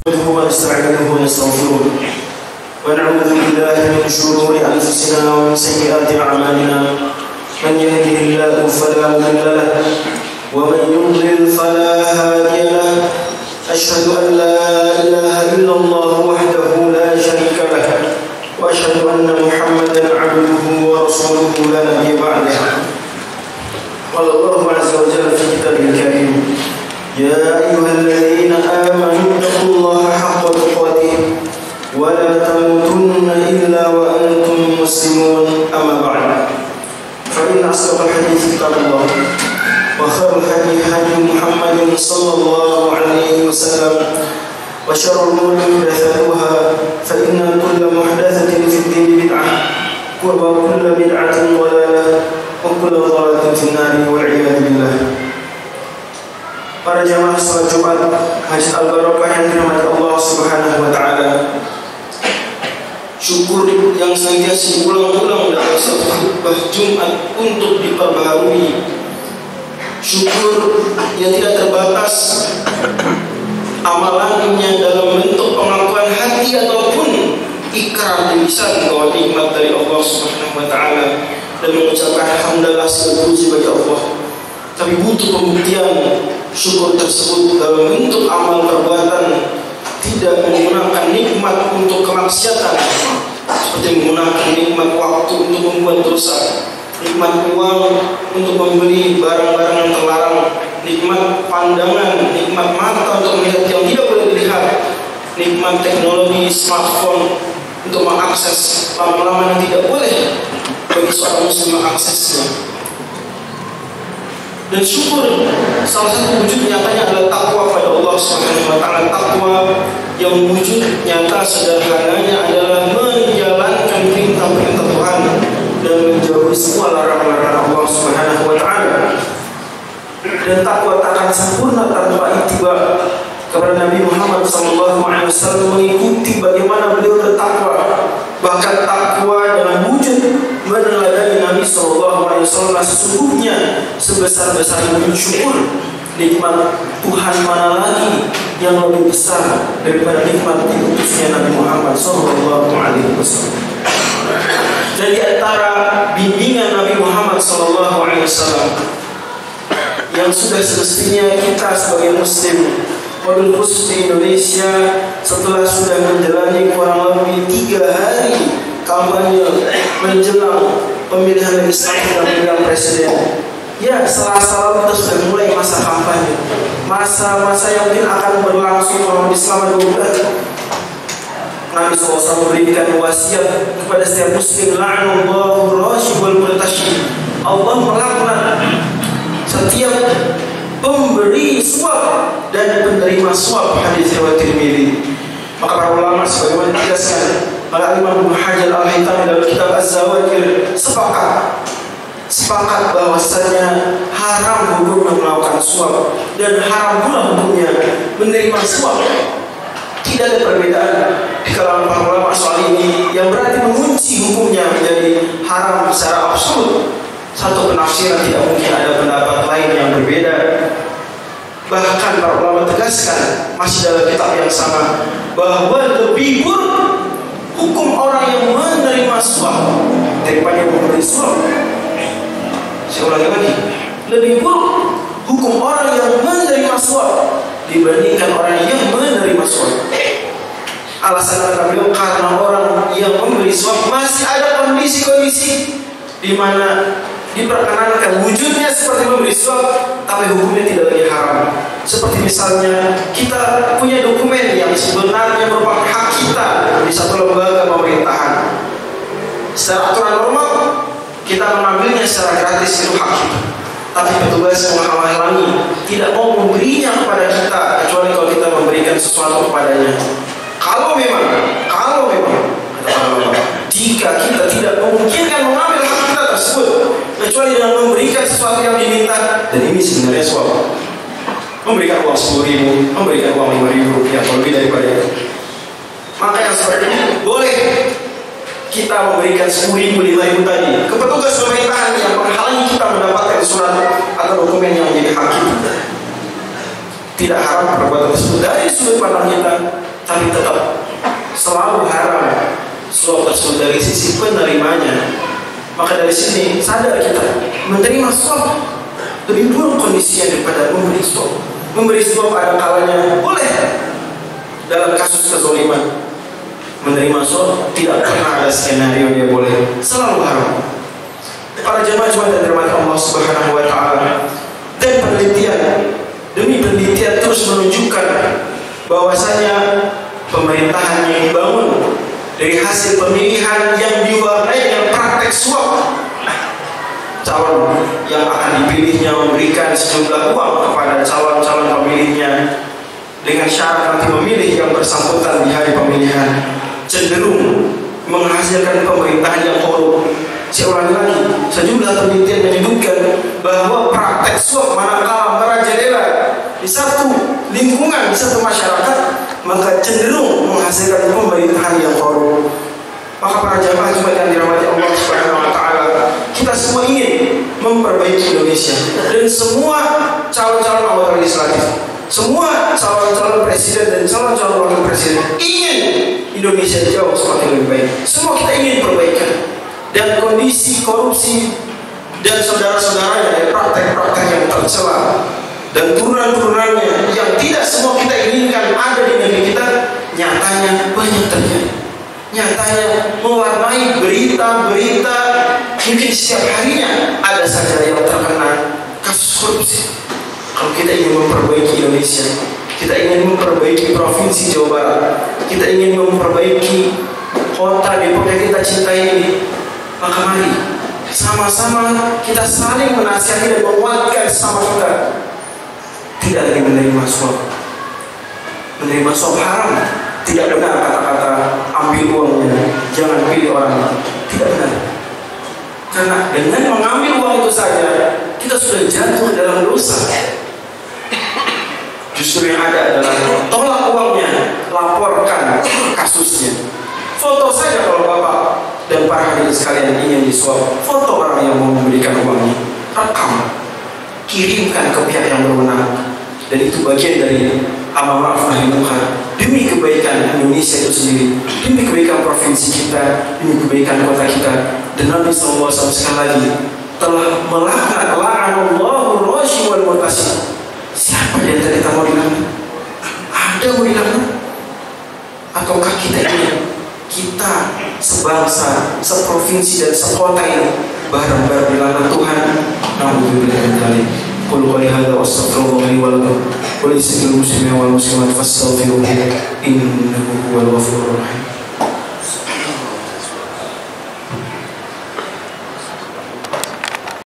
نحمده ونستعينه ونستغفره ونعوذ بالله من شرور أنفسنا ومن سيئات أعمالنا من يهده الله فلا مضل له ومن يضلل فلا هادي له أشهد أن لا إله إلا الله وحده لا شريك له وأشهد أن محمدا عبده ورسوله لا نبي بعده. قال الله عز وجل في كتابه الكريم: يا أيها الذين آمنوا اتقوا الله حق تقاته ولا تموتن إلا وأنتم مسلمون. أما بعد، فإن أصدق الحديث كتاب الله وخير الهدي هدي محمد صلى الله عليه وسلم وشر الأمور محدثاتها فإن كل محدثة في الدين بدعة وكل بدعة ضلالة وكل ضلالة في النار والعياذ بالله. Para jamaah salat Jumat Masjid Al-Barakah yang dirahmati Allah Subhanahu wa taala. Syukur yang senantiasa diulang-ulang dalam satu khutbah Jumat untuk diperbaharui. Syukur yang tidak terbatas amalannya dalam bentuk pengakuan hati ataupun ikrar di lisan bahwa nikmat dari Allah Subhanahu wa taala dan mengucapkan alhamdulillah segala puji bagi Allah. Tapi butuh pembuktian syukur tersebut dalam bentuk amal perbuatan, tidak menggunakan nikmat untuk kemaksiatan seperti menggunakan nikmat waktu untuk membuat dosa, nikmat uang untuk membeli barang-barang yang terlarang, nikmat pandangan, nikmat mata untuk melihat yang tidak boleh dilihat, nikmat teknologi smartphone untuk mengakses lama-lama yang tidak boleh bagi seorang muslim mengaksesnya. Dan syukur salah satu wujud nyatanya adalah takwa pada Allah Subhanahu wa taala. Takwa yang wujud nyata sederhananya adalah menjalankan perintah-perintah Tuhan dan menjauhi semua larangan-larangan Allah Subhanahu wa taala. Dan takwa tak akan sempurna tanpa ittiba kepada Nabi Muhammad SAW, mengikuti bagaimana beliau bertakwa. Bahkan takwa dengan wujud meneladani Nabi SAW sesungguhnya sebesar-besar wujud syukur. Nikmat Tuhan mana lagi yang lebih besar daripada nikmat diutusnya Nabi Muhammad SAW. Dan di antara bimbingan Nabi Muhammad SAW yang sudah semestinya kita sebagai muslim, wabil khusus di Indonesia, setelah sudah menjalani kurang lebih 3 hari kampanye menjelang pemilihan legislatif dan pemilihan presiden, ya Selasa lalu kita sudah mulai masa kampanye, masa-masa yang mungkin akan berlangsung kurang lebih selama 2 bulan. Nabi SAW memberikan wasiat kepada setiap muslim, la'anallahu rasyid wal murtasyid, Allah melaknat setiap pemberi suap dan penerima suap. Hadis riwayat Tirmidzi. Maka para ulama sebagaimana dijelaskan oleh Imam Ibnu Hajar Al-Haytami dalam kitab Az-Zawajir sepakat bahwasanya haram hukumnya melakukan suap dan haram pula hukumnya menerima suap. Tidak ada perbedaan di kalangan para ulama soal ini yang berarti mengunci hukumnya menjadi haram secara absolut. Satu penafsiran tidak mungkin ada pendapat lain yang berbeda. Bahkan para ulama tegaskan masih dalam kitab yang sama bahwa lebih buruk hukum orang yang menerima suap daripada yang memberi suap. Saya ulangi lagi, lebih buruk hukum orang yang menerima suap dibandingkan orang yang menerima suap. Alasan kata beliau karena orang yang memberi suap masih ada kondisi-kondisi di mana diperkenankan wujudnya seperti memberi suap, tapi hukumnya tidak lagi haram. Seperti misalnya kita punya dokumen yang sebenarnya merupakan hak kita di satu lembaga pemerintahan. Secara aturan normal kita mengambilnya secara gratis, itu hak kita. Tapi petugas menghalang-halangi, tidak mau memberinya kepada kita kecuali kalau kita memberikan sesuatu kepadanya. Kalau memang jika kita tidak memungkinkan mengambil hak kita tersebut kecuali dengan memberikan sesuatu yang diminta, dan ini sebenarnya suap, memberikan uang 10.000, memberikan uang 5.000 rupiah atau lebih daripada itu, maka yang seperti ini boleh kita memberikan 10.000, 5.000 tadi ke petugas pemerintahan yang menghalangi kita mendapatkan surat atau dokumen yang menjadi hak kita. Tidak haram perbuatan tersebut dari sudut pandang kita, tapi tetap selalu haram suap tersebut dari sisi penerimanya. Maka dari sini sadar kita menerima suap lebih buruk kondisinya daripada memberi suap. Memberi suap ada kalanya boleh dalam kasus kezaliman. Menerima suap tidak pernah ada skenario dia boleh, selalu haram. Para jemaah dan dirahmati Allah Subhanahu wa taala, dan penelitian demi penelitian terus menunjukkan bahwasanya pemerintahan yang dibangun dari hasil pemilihan yang diwarnai dengan praktek suap. Calon yang akan dipilihnya memberikan sejumlah uang kepada calon-calon pemilihnya dengan syarat nanti memilih yang bersangkutan di hari pemilihan, cenderung menghasilkan pemerintahan yang korup. Saya ulangi lagi, sejumlah penelitian menyebutkan bahwa praktek suap manakala merajalela di satu lingkungan, di satu masyarakat, maka cenderung menghasilkan pemerintahan yang korup. Maka para jamaah Jumat yang dirahmati Allah Subhanahu wa taala, kita semua ingin memperbaiki Indonesia, dan semua calon-calon anggota legislatif, semua calon-calon presiden dan calon-calon wakil presiden ingin Indonesia jauh semakin lebih baik. Semua kita ingin perbaikan, dan kondisi korupsi dan saudara-saudaranya dari praktek-praktek yang tercela dan turunan-turunannya yang tidak semua kita inginkan ada di negeri kita, nyatanya banyak terjadi. Nyatanya mewarnai berita-berita, mungkin setiap harinya ada saja yang terkena kasus korupsi. Kalau kita ingin memperbaiki Indonesia, kita ingin memperbaiki provinsi Jawa Barat, kita ingin memperbaiki kota Depok yang kita cintai ini, maka mari sama-sama kita saling menasihati dan menguatkan sesama kita. Tidak lagi menerima suap. Menerima suap haram. Tidak benar kata-kata ambil uangnya, jangan pilih orang. Tidak benar. Karena dengan mengambil uang itu saja kita sudah jatuh dalam dosa. Justru yang ada adalah tolak uangnya, laporkan kasusnya. Foto saja kalau Bapak dan para hadirin sekalian ingin disuap, foto orang yang mau memberikan uangnya, rekam, kirimkan ke pihak yang berwenang. Dan itu bagian dari amal ma'ruf nahi munkar demi kebaikan Indonesia itu sendiri, demi kebaikan provinsi kita, demi kebaikan kota kita. Dan Nabi SAW sekali lagi telah melaknat la'anallahu rashi wal murtasyid. Siapa di antara kita mau dilaknat? Ada mau dilaknat? Ataukah kita ini, kita sebangsa, seprovinsi dan sekota ini bareng-bareng dilaknat Tuhan? Alhamdulillah. Qul qali hadza wastaghfirullah li wa lakum wa lisa'il muslimin wal muslimat fastaghfiruhu innahu huwal ghafurur rahim.